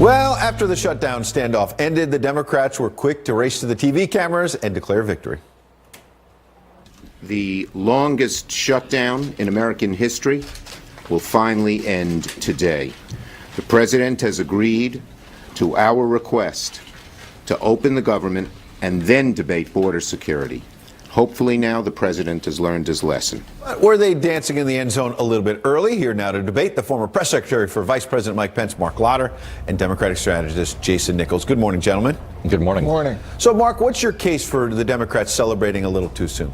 Well, after the shutdown standoff ended, the Democrats were quick to race to the TV cameras and declare victory. The longest shutdown in American history will finally end today. The president has agreed to our request to open the government and then debate border security. Hopefully now the president has learned his lesson. But were they dancing in the end zone a little bit early? Here now to debate the former press secretary for Vice President Mike Pence, Mark Lauder, and Democratic strategist Jason Nichols. Good morning, gentlemen. Good morning. Good morning. So, Mark, what's your case for the Democrats celebrating a little too soon?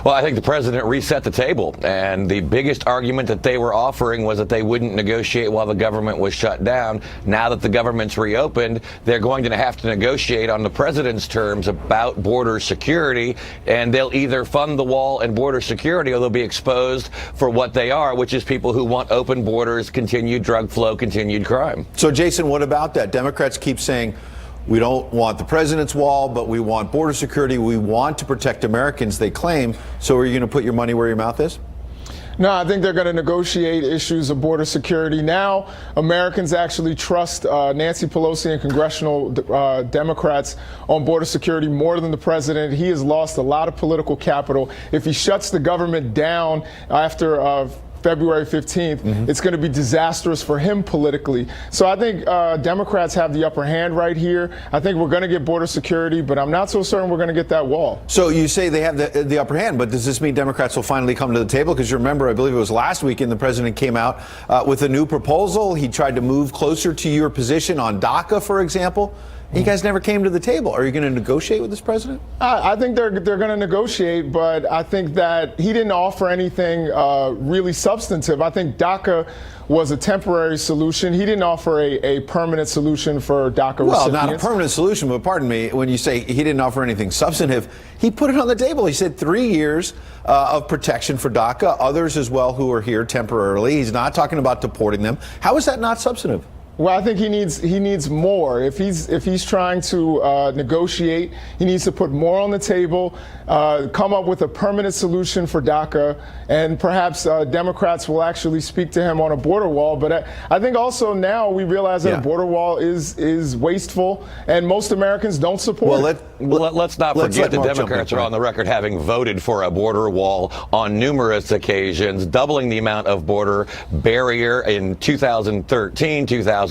Well, I think the president reset the table, and the biggest argument that they were offering was that they wouldn't negotiate while the government was shut down. Now that the government's reopened, they're going to have to negotiate on the president's terms about border security, and they'll either fund the wall and border security, or they'll be exposed for what they are, which is people who want open borders, continued drug flow, continued crime. So, Jason, what about that? Democrats keep saying, we don't want the president's wall, but we want border security. We want to protect Americans, they claim. So are you going to put your money where your mouth is? No, I think they're going to negotiate issues of border security. Now, Americans actually trust Nancy Pelosi and congressional Democrats on border security more than the president. He has lost a lot of political capital. If he shuts the government down after February 15th, it's going to be disastrous for him politically. So I think Democrats have the upper hand right here. I think we're going to get border security, but I'm not so certain we're going to get that wall. So you say they have the upper hand, but does this mean Democrats will finally come to the table? Because you remember, I believe it was last weekend, the president came out with a new proposal. He tried to move closer to your position on DACA, for example. You guys never came to the table. Are you going to negotiate with this president? I think they're going to negotiate, but I think that he didn't offer anything really substantive. I think DACA was a temporary solution. He didn't offer a permanent solution for DACA recipients. Well, not a permanent solution, but pardon me, when you say he didn't offer anything substantive, he put it on the table. He said 3 years of protection for DACA, others as well who are here temporarily. He's not talking about deporting them. How is that not substantive? Well, I think he needs more. If he's trying to negotiate, he needs to put more on the table, come up with a permanent solution for DACA, and perhaps Democrats will actually speak to him on a border wall. But I think also now we realize that a border wall is wasteful, and most Americans don't support it. Let's not forget the Democrats are on the record having voted for a border wall on numerous occasions, doubling the amount of border barrier in 2013, 2006.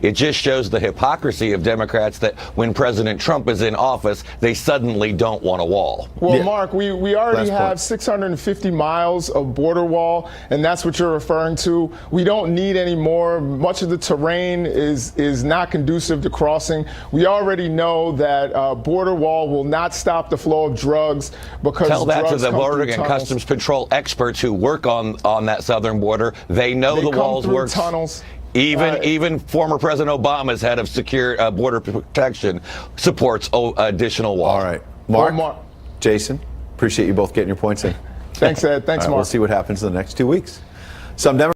It just shows the hypocrisy of Democrats that when President Trump is in office, they suddenly don't want a wall. Well, Mark, we already have 650 miles of border wall, and that's what you're referring to. We don't need any more. Much of the terrain is not conducive to crossing. We already know that border wall will not stop the flow of drugs because tell that to drugs the come Border through and tunnels. Customs Patrol experts who work on that southern border. They know the walls work. Tunnels. Even former President Obama's head of secure border protection supports additional walls. All right, Mark, Jason, appreciate you both getting your points in. Thanks, Ed. Thanks, Mark. We'll see what happens in the next 2 weeks. Some Democrats